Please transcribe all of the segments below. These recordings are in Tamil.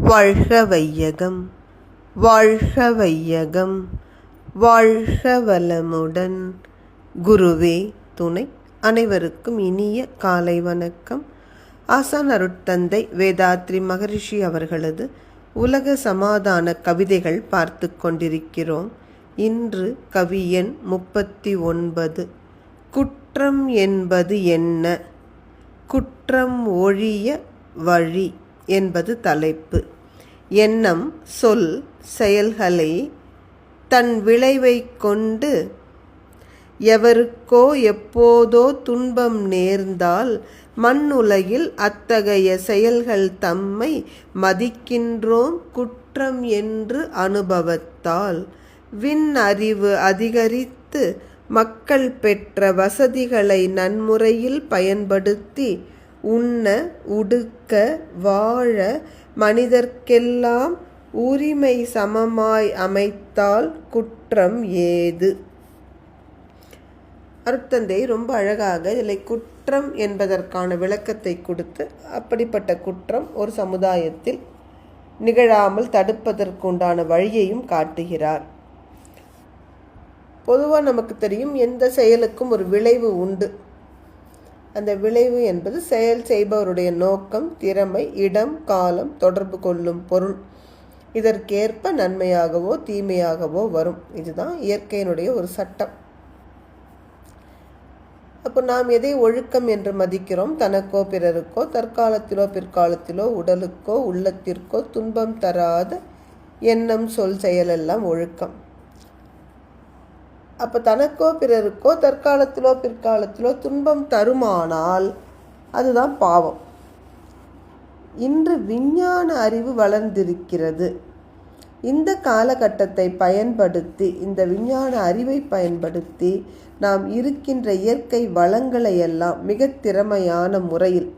வாழ்க வையகம், வாழ்க வையகம், வாழ்க வளமுடன். குருவே துணை. அனைவருக்கும் இனிய காலை வணக்கம். ஆசான் அருட்தந்தை வேதாத்ரி மகரிஷி அவர்களது உலக சமாதான கவிதைகள் பார்த்து கொண்டிருக்கிறோம். இன்று கவி எண் 39. குற்றம் என்பது என்ன? குற்றம் ஒழிய வழி என்பது தலைப்பு. எண்ணம், சொல், செயல்களை தன் விளைவை கொண்டு எவருக்கோ எப்போதோ துன்பம் நேர்ந்தால் மண்ணுலகில் அத்தகைய செயல்கள் தம்மை மதிக்கின்றோம் குற்றம் என்று அனுபவத்தால். விண் அறிவு அதிகரித்து மக்கள் பெற்ற வசதிகளை நன்முறையில் பயன்படுத்தி உண்ண, உடுக்க, வாழ மனிதர்க்கெல்லாம் உரிமை சமமாய் அமைத்தால் குற்றம் ஏது? அருட்தந்தை ரொம்ப அழகாக இதில் குற்றம் என்பதற்கான விளக்கத்தை கொடுத்து, அப்படிப்பட்ட குற்றம் ஒரு சமுதாயத்தில் நிகழாமல் தடுப்பதற்குண்டான வழியையும் காட்டுகிறார். பொதுவாக நமக்கு தெரியும், எந்த செயலுக்கும் ஒரு விளைவு உண்டு. அந்த விளைவு என்பது செயல் செய்பவருடைய நோக்கம், திறமை, இடம், காலம், தொடர்பு கொள்ளும் பொருள், இதற்கேற்ப நன்மையாகவோ தீமையாகவோ வரும். இதுதான் இயற்கையினுடைய ஒரு சட்டம். அப்போ நாம் எதை ஒழுக்கம் என்று மதிக்கிறோம்? தனக்கோ பிறருக்கோ, தற்காலத்திலோ பிற்காலத்திலோ, உடலுக்கோ உள்ளத்திற்கோ துன்பம் தராத எண்ணம், சொல், செயலெல்லாம் ஒழுக்கம். அப்போ தனக்கோ பிறருக்கோ தற்காலத்திலோ பிற்காலத்திலோ துன்பம் தருமானால் அதுதான் பாவம். இன்று விஞ்ஞான அறிவு வளர்ந்திருக்கிறது. இந்த காலகட்டத்தை பயன்படுத்தி, இந்த விஞ்ஞான அறிவை பயன்படுத்தி நாம் இருக்கின்ற இயற்கை வளங்களை எல்லாம் மிக திறமையான முறையில்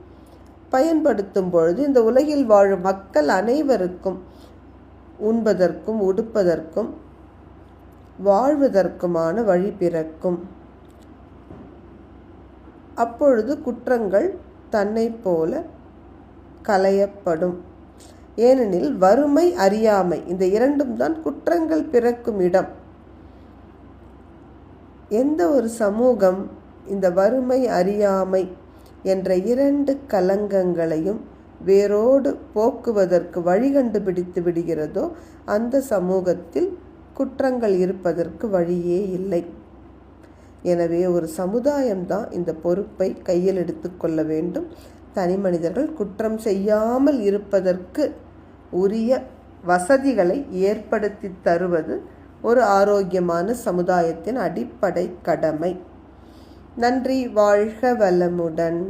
பயன்படுத்தும் பொழுது இந்த உலகில் வாழும் மக்கள் அனைவருக்கும் உண்பதற்கும் உடுப்பதற்கும் வாழ்வதற்குமான வழி பிறக்கும். அப்பொழுது குற்றங்கள் தன்னை போல களையப்படும். ஏனெனில் வறுமை, அறியாமை இந்த இரண்டும் தான் குற்றங்கள் பிறக்கும் இடம். எந்த ஒரு சமூகம் இந்த வறுமை, அறியாமை என்ற இரண்டு கலங்கங்களையும் வேரோடு போக்குவதற்கு வழி கண்டுபிடித்து விடுகிறதோ அந்த சமூகத்தில் குற்றங்கள் இருப்பதற்கு வழியே இல்லை. எனவே ஒரு சமுதாயம்தான் இந்த பொறுப்பை கையில் எடுத்துக்கொள்ள வேண்டும். தனி மனிதர்கள் குற்றம் செய்யாமல் இருப்பதற்கு உரிய வசதிகளை ஏற்படுத்தி தருவது ஒரு ஆரோக்கியமான சமுதாயத்தின் அடிப்படை கடமை. நன்றி. வாழ்க வளமுடன்.